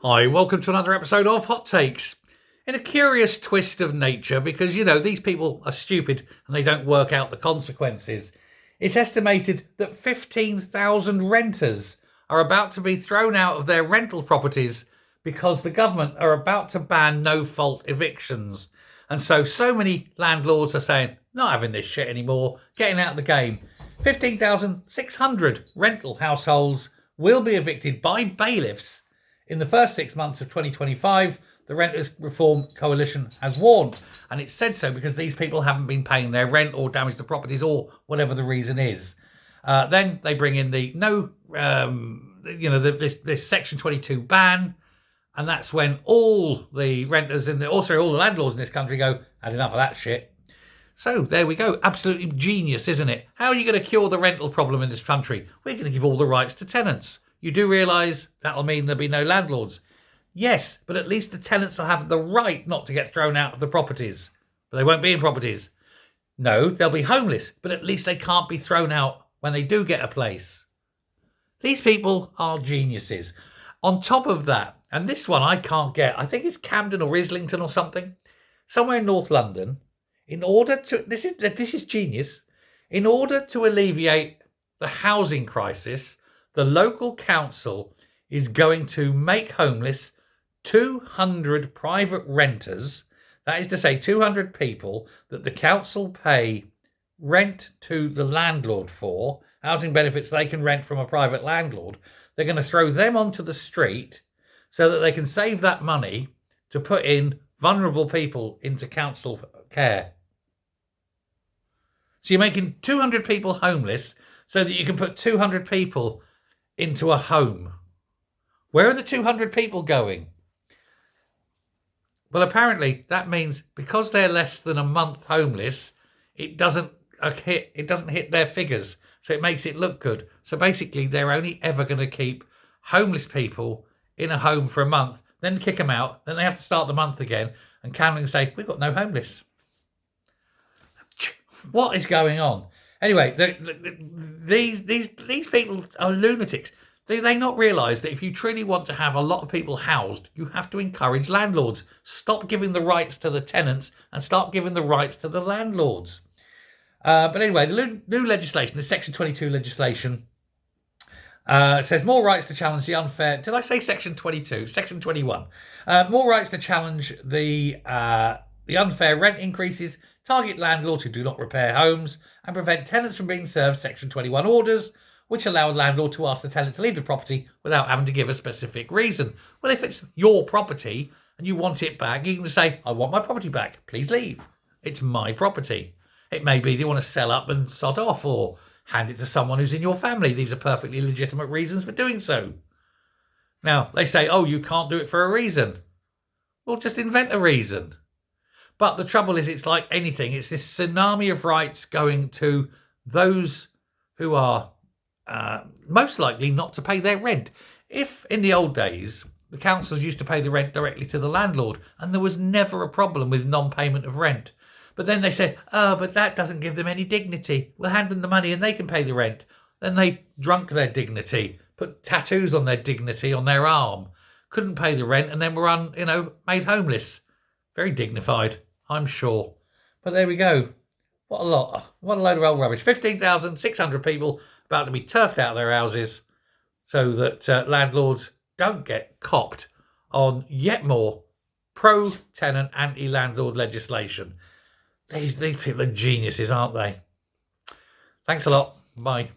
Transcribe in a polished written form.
Hi, welcome to another episode of Hot Takes. In a curious twist of nature, because, these people are stupid and they don't work out the consequences, it's estimated that 15,000 renters are about to be thrown out of their rental properties because the government are about to ban no-fault evictions. And so many landlords are saying, not having this shit anymore, getting out of the game. 15,600 rental households will be evicted by bailiffs in the first 6 months of 2025, the Renters Reform Coalition has warned. And it's said so because these people haven't been paying their rent or damaged the properties or whatever the reason is. Then they bring in the this Section 22 ban. And that's when all the renters and all the landlords in this country go, had enough of that shit. So there we go. Absolutely genius, isn't it? How are you going to cure the rental problem in this country? We're going to give all the rights to tenants. You do realise that'll mean there'll be no landlords. Yes, but at least the tenants will have the right not to get thrown out of the properties. But they won't be in properties. No, they'll be homeless, but at least they can't be thrown out when they do get a place. These people are geniuses. On top of that, and this one I can't get, I think it's Camden or Islington or something, somewhere in North London, this is genius, in order to alleviate the housing crisis, the local council is going to make homeless 200 private renters. That is to say, 200 people that the council pay rent to the landlord for, housing benefits they can rent from a private landlord. They're going to throw them onto the street so that they can save that money to put in vulnerable people into council care. So you're making 200 people homeless so that you can put 200 people into a home. Where are the 200 people going? Well, apparently that means because they're less than a month homeless, it doesn't hit their figures. So it makes it look good. So basically they're only ever going to keep homeless people in a home for a month, then kick them out, then they have to start the month again and Camden say, we've got no homeless. What is going on? Anyway, these people are lunatics. Do they not realise that if you truly want to have a lot of people housed, you have to encourage landlords? Stop giving the rights to the tenants and start giving the rights to the landlords. But anyway, the new legislation, the Section 22 legislation, says more rights to challenge the unfair... Did I say Section 22? Section 21. More rights to challenge the unfair rent increases, target landlords who do not repair homes, and prevent tenants from being served Section 21 orders, which allow a landlord to ask the tenant to leave the property without having to give a specific reason. Well, if it's your property and you want it back, you can just say, I want my property back. Please leave. It's my property. It may be you want to sell up and sod off or hand it to someone who's in your family. These are perfectly legitimate reasons for doing so. Now, they say, oh, you can't do it for a reason. Well, just invent a reason. But the trouble is, it's like anything. It's this tsunami of rights going to those who are most likely not to pay their rent. If in the old days, the councils used to pay the rent directly to the landlord and there was never a problem with non-payment of rent. But then they said, oh, but that doesn't give them any dignity. We'll hand them the money and they can pay the rent. Then they drunk their dignity, put tattoos on their dignity on their arm, couldn't pay the rent and then were made homeless. Very dignified, I'm sure. But there we go. What a load of old rubbish. 15,600 people about to be turfed out of their houses so that landlords don't get copped on yet more pro-tenant, anti-landlord legislation. These people are geniuses, aren't they? Thanks a lot. Bye.